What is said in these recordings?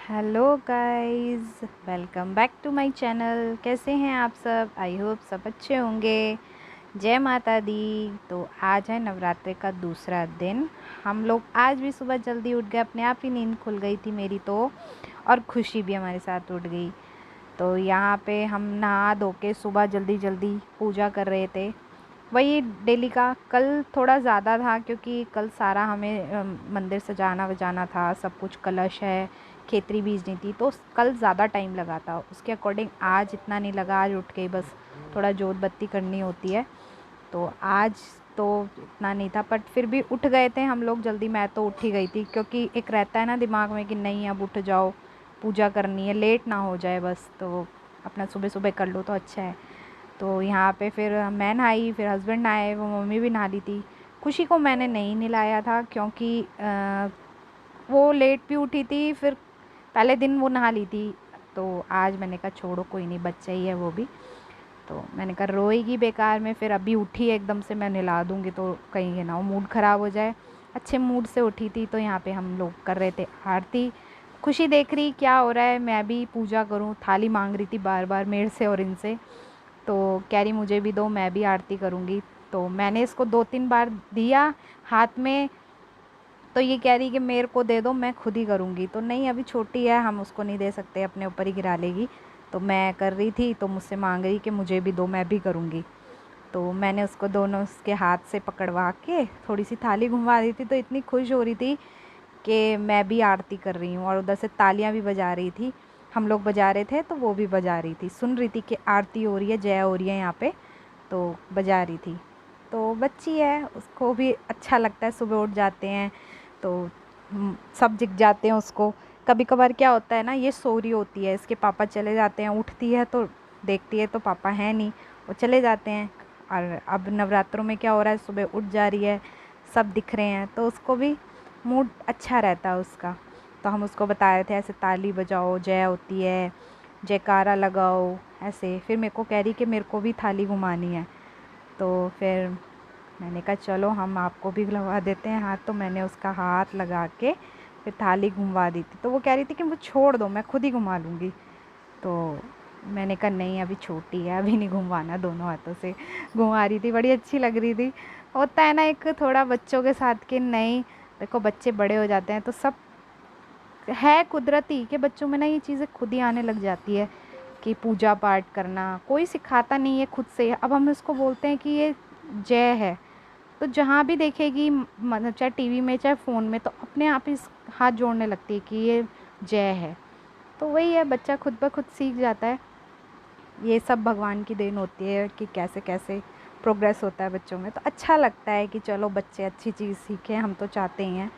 Hello guys, welcome back to my channel. कैसे हैं आप सब? आई होप सब अच्छे होंगे। जय माता दी। तो आज है नवरात्रि का दूसरा दिन। हम लोग आज भी सुबह जल्दी उठ गए, अपने आप ही नींद खुल गई थी मेरी तो, और खुशी भी हमारे साथ उठ गई। तो यहाँ पे हम नहा धो के सुबह जल्दी जल्दी पूजा कर रहे थे। वही डेली का। कल थोड़ा ज़्यादा था क्योंकि कल सारा हमें मंदिर सजाना वजाना था, सब कुछ, कलश है, खेतरी बीजनी थी, तो कल ज़्यादा टाइम लगा था। उसके अकॉर्डिंग आज इतना नहीं लगा। आज उठ के बस थोड़ा जोत बत्ती करनी होती है, तो आज तो इतना नहीं था। बट फिर भी उठ गए थे हम लोग जल्दी। मैं तो उठ ही गई थी क्योंकि एक रहता है ना दिमाग में कि नहीं अब उठ जाओ, पूजा करनी है, लेट ना हो जाए बस, तो अपना सुबह सुबह कर लो तो अच्छा है। तो यहाँ पे फिर मैं नहाई, फिर हस्बैंड नहाए, वो मम्मी भी नहा ली थी। खुशी को मैंने नहीं नहलाया था क्योंकि वो लेट भी उठी थी, फिर पहले दिन वो नहा ली थी। तो आज मैंने कहा छोड़ो, कोई नहीं, बच्चा ही है वो भी। तो मैंने कहा रोएगी बेकार में, फिर अभी उठी है एकदम से मैं नहला दूँगी तो कहीं ये ना हो मूड ख़राब हो जाए। अच्छे मूड से उठी थी। तो यहाँ पे हम लोग कर रहे थे आरती। खुशी देख रही क्या हो रहा है, मैं भी पूजा करूँ, थाली मांग रही थी बार बार मेरे से और इनसे। तो कह रही मुझे भी दो, मैं भी आरती करूँगी। तो मैंने इसको 2-3 बार दिया हाथ में, तो ये कह रही कि मेरे को दे दो, मैं खुद ही करूँगी। तो नहीं, अभी छोटी है, हम उसको नहीं दे सकते, अपने ऊपर ही गिरा लेगी। तो मैं कर रही थी तो मुझसे मांग रही कि मुझे भी दो, मैं भी करूँगी। तो मैंने उसको दोनों उसके हाथ से पकड़वा के थोड़ी सी थाली घुमा दी थी, तो इतनी खुश हो रही थी कि मैं भी आरती कर रही हूँ। और उधर से तालियां भी बजा रही थी, हम लोग बजा रहे थे तो वो भी बजा रही थी, सुन रही थी कि आरती हो रही है, जय हो रही है यहाँ पे, तो बजा रही थी। तो बच्ची है, उसको भी अच्छा लगता है, सुबह उठ जाते हैं तो सब जग जाते हैं उसको। कभी कभार क्या होता है ना, ये सो रही होती है, इसके पापा चले जाते हैं, उठती है तो देखती है तो पापा हैं नहीं, वो चले जाते हैं। और अब नवरात्रों में क्या हो रहा है, सुबह उठ जा रही है, सब दिख रहे हैं, तो उसको भी मूड अच्छा रहता है उसका। तो हम उसको बता रहे थे ऐसे ताली बजाओ, जय होती है, जयकारा लगाओ, ऐसे। फिर मेरे को कह रही कि मेरे को भी थाली घुमानी है। तो फिर मैंने कहा चलो हम आपको भी लगा देते हैं हाथ। तो मैंने उसका हाथ लगा के फिर थाली घुमा दी थी। तो वो कह रही थी कि वो छोड़ दो, मैं खुद ही घुमा लूँगी। तो मैंने कहा नहीं, अभी छोटी है, अभी नहीं घुमाना। दोनों हाथों से घुमा रही थी, बड़ी अच्छी लग रही थी। होता है ना एक थोड़ा बच्चों के साथ कि नहीं, देखो बच्चे बड़े हो जाते हैं तो सब है कुदरती कि बच्चों में ना ये चीज़ें खुद ही आने लग जाती है कि पूजा पाठ करना कोई सिखाता नहीं है, खुद से। अब हम इसको बोलते हैं कि ये जय है, तो जहाँ भी देखेगी, मतलब चाहे टीवी में चाहे फ़ोन में, तो अपने आप ही हाथ जोड़ने लगती है कि ये जय है। तो वही है, बच्चा खुद ब खुद सीख जाता है। ये सब भगवान की देन होती है कि कैसे कैसे प्रोग्रेस होता है बच्चों में। तो अच्छा लगता है कि चलो बच्चे अच्छी चीज़ सीखें, हम तो चाहते ही हैं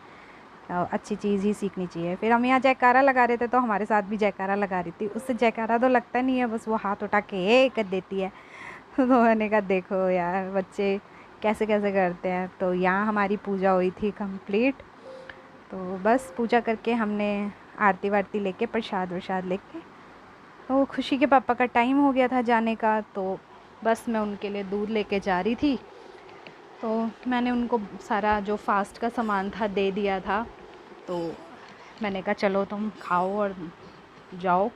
अच्छी चीज़ ही सीखनी चाहिए। फिर हम यहाँ जयकारा लगा रहे थे तो हमारे साथ भी जयकारा लगा रही थी। उससे जयकारा तो लगता नहीं है, बस वो हाथ उठा के कर देती है। तो मैंने कहा देखो यार बच्चे कैसे कैसे करते हैं। तो यहाँ हमारी पूजा हुई थी कंप्लीट। तो बस पूजा करके हमने आरती वारती लेके, प्रसाद वरसाद लेके, तो खुशी के पापा का टाइम हो गया था जाने का, तो बस मैं उनके लिए दूध लेके जा रही थी। तो मैंने उनको सारा जो फास्ट का सामान था दे दिया था। तो मैंने कहा चलो तुम खाओ और जाओ,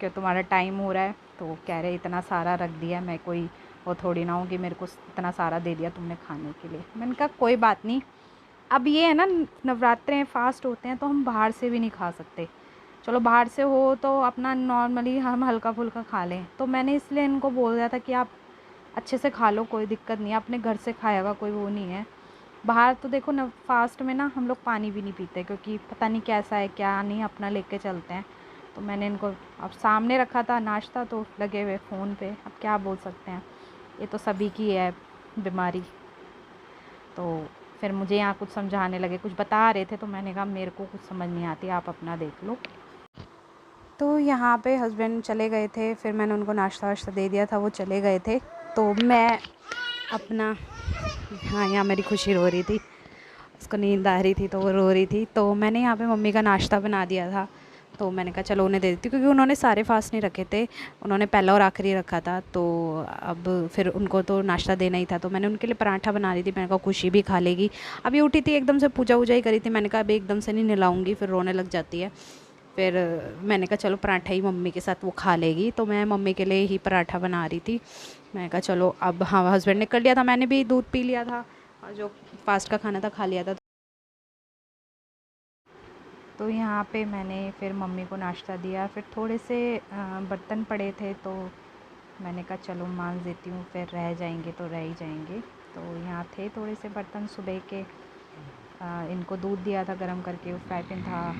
कि तुम्हारा टाइम हो रहा है। तो कह रहे इतना सारा रख दिया, मैं कोई वो थोड़ी ना हूँ कि मेरे को इतना सारा दे दिया तुमने खाने के लिए। मैंने कहा कोई बात नहीं। अब ये है ना, नवरात्रे हैं, फास्ट होते हैं, तो हम बाहर से भी नहीं खा सकते। चलो बाहर से हो तो अपना नॉर्मली हम हल्का फुल्का खा लें। तो मैंने इसलिए इनको बोल दिया था कि आप अच्छे से खा लो, कोई दिक्कत नहीं है, अपने घर से खाएगा, कोई वो नहीं है। बाहर तो देखो ना, फास्ट में ना हम लोग पानी भी नहीं पीते क्योंकि पता नहीं कैसा है क्या नहीं, अपना लेके चलते हैं। तो मैंने इनको अब सामने रखा था नाश्ता, तो लगे हुए फ़ोन पे, अब क्या बोल सकते हैं, ये तो सभी की है बीमारी। तो फिर मुझे यहाँ कुछ समझाने लगे, कुछ बता रहे थे, तो मैंने कहा मेरे को कुछ समझ नहीं आती, आप अपना देख लो। तो यहाँ पे हस्बैंड चले गए थे, फिर मैंने उनको नाश्ता वाश्ता दे दिया था, वो चले गए थे। तो मैं अपना, हाँ यहाँ मेरी खुशी रो रही थी, उसको नींद आ रही थी तो वो रो रही थी। तो मैंने यहाँ पे मम्मी का नाश्ता बना दिया था। तो मैंने कहा चलो उन्हें दे देती हूँ, क्योंकि उन्होंने सारे फास्ट नहीं रखे थे, उन्होंने पहला और आखिरी रखा था। तो अब फिर उनको तो नाश्ता देना ही था, तो मैंने उनके लिए पराठा बना रही थी। मैंने कहा खुशी भी खा लेगी। अभी उठी थी एकदम से, पूजा वूजा ही करी थी, मैंने कहा अभी एकदम से नहीं नहलाऊँगी, फिर रोने लग जाती है। फिर मैंने कहा चलो पराठा ही मम्मी के साथ वो खा लेगी, तो मैं मम्मी के लिए ही पराठा बना रही थी। मैंने कहा चलो अब, हाँ हस्बैंड ने कर लिया था, मैंने भी दूध पी लिया था और जो फास्ट का खाना था खा लिया था। तो यहाँ पे मैंने फिर मम्मी को नाश्ता दिया, फिर थोड़े से बर्तन पड़े थे तो मैंने कहा चलो मांज देती हूँ, फिर रह जाएंगे तो रह ही जाएंगे। तो यहाँ थे थोड़े से बर्तन सुबह के, इनको दूध दिया था गरम करके, फ्राई पैन था,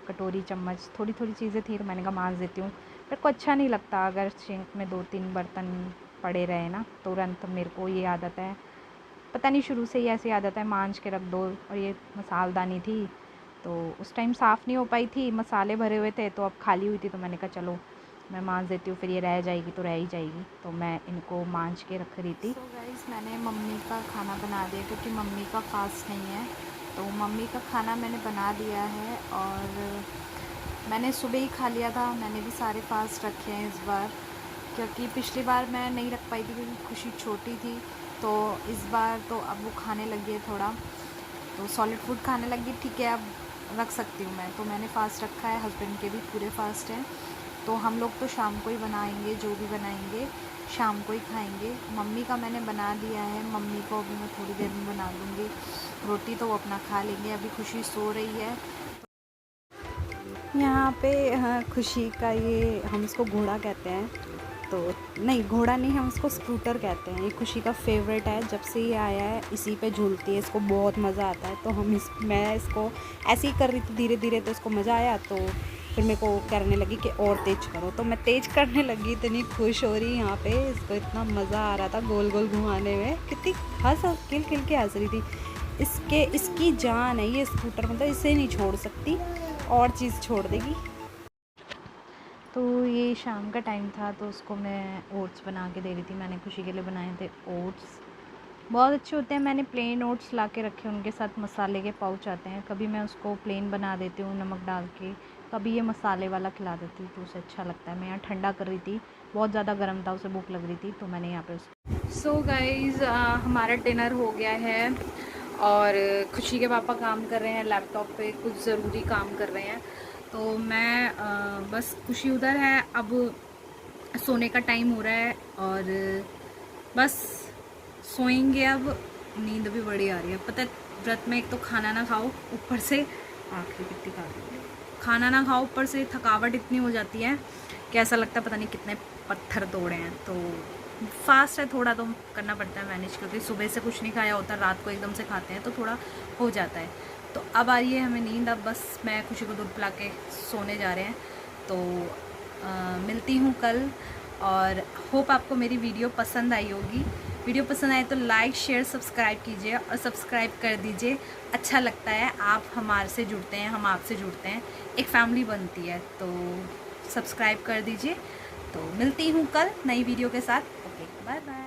कटोरी चम्मच थोड़ी थोड़ी चीज़ें थी, तो मैंने कहा मांज देती हूँ। मेरे को अच्छा नहीं लगता अगर सिंक में 2-3 बर्तन पड़े रहे ना, तुरंत मेरे को ये आदत है, पता नहीं शुरू से ही ऐसी आदत है, मांज के रख दो। और ये मसालदानी थी तो उस टाइम साफ़ नहीं हो पाई थी, मसाले भरे हुए थे, तो अब खाली हुई थी, तो मैंने कहा चलो मैं मांज देती हूँ, फिर ये रह जाएगी तो रह ही जाएगी, तो मैं इनको मांज के रख रही थी। तो गाइस मैंने मम्मी का खाना बना दिया क्योंकि मम्मी का फास्ट नहीं है, तो मम्मी का खाना मैंने बना दिया है। और मैंने सुबह ही खा लिया था, मैंने भी सारे फास्ट रखे हैं इस बार, क्योंकि पिछली बार मैं नहीं रख पाई थी क्योंकि खुशी छोटी थी, तो इस बार तो अब वो खाने लगी है थोड़ा, तो सॉलिड फूड खाने लगी, ठीक है अब रख सकती हूँ मैं। तो मैंने फ़ास्ट रखा है, हस्बैंड के भी पूरे फास्ट हैं, तो हम लोग तो शाम को ही बनाएंगे, जो भी बनाएंगे शाम को ही खाएंगे। मम्मी का मैंने बना दिया है, मम्मी को अभी मैं थोड़ी देर में बना दूँगी रोटी, तो वो अपना खा लेंगे। अभी खुशी सो रही है। यहाँ पे हाँ, खुशी का ये हम इसको घोड़ा कहते हैं, तो नहीं घोड़ा नहीं, हम इसको स्कूटर कहते हैं। ये खुशी का फेवरेट है, जब से ये आया है इसी पे झूलती है, इसको बहुत मज़ा आता है। तो मैं इसको ऐसे ही कर रही थी धीरे धीरे, तो इसको मज़ा आया, तो फिर मेरे को करने लगी कि और तेज़ करो, तो मैं तेज़ करने लगी। इतनी खुश हो रही यहाँ पे, इसको इतना मज़ा आ रहा था गोल गोल घुमाने में, कितनी खिल खिल के हंस रही थी। इसकी जान है ये स्कूटर, मतलब इसे नहीं छोड़ सकती, और चीज़ छोड़ देगी। तो ये शाम का टाइम था, तो उसको मैं ओट्स बना के दे रही थी। मैंने खुशी के लिए बनाए थे ओट्स, बहुत अच्छे होते हैं। मैंने प्लेन ओट्स ला के रखे, उनके साथ मसाले के पाउच आते हैं, कभी मैं उसको प्लेन बना देती हूँ नमक डाल के, कभी ये मसाले वाला खिला देती हूँ, तो उसे अच्छा लगता है। मैं यहाँ ठंडा कर रही थी, बहुत ज़्यादा गर्म था, उसे भूख लग रही थी, तो मैंने यहाँ पे सो गाइज़ हमारा डिनर हो गया है, और खुशी के पापा काम कर रहे हैं लैपटॉप पे, कुछ ज़रूरी काम कर रहे हैं, तो मैं बस खुशी उधर है। अब सोने का टाइम हो रहा है और बस सोएंगे अब। नींद भी बड़ी आ रही है, पता है व्रत में एक तो खाना ना खाओ, ऊपर से आखिरी कितनी खा रही है, खाना ना खाओ, ऊपर से थकावट इतनी हो जाती है कि ऐसा लगता है पता नहीं कितने पत्थर तोड़े हैं। तो फास्ट है, थोड़ा तो करना पड़ता है मैनेज, क्योंकि सुबह से कुछ नहीं खाया होता, रात को एकदम से खाते हैं तो थोड़ा हो जाता है। तो अब आ रही है हमें नींद, अब बस मैं खुशी को दूध पिला के सोने जा रहे हैं। तो मिलती हूँ कल, और होप आपको मेरी वीडियो पसंद आई होगी। वीडियो पसंद आए तो लाइक शेयर सब्सक्राइब कीजिए, और सब्सक्राइब कर दीजिए, अच्छा लगता है, आप हमारे से जुड़ते हैं, हम आपसे जुड़ते हैं, एक फैमिली बनती है, तो सब्सक्राइब कर दीजिए। तो मिलती हूँ कल नई वीडियो के साथ। Okay, bye bye.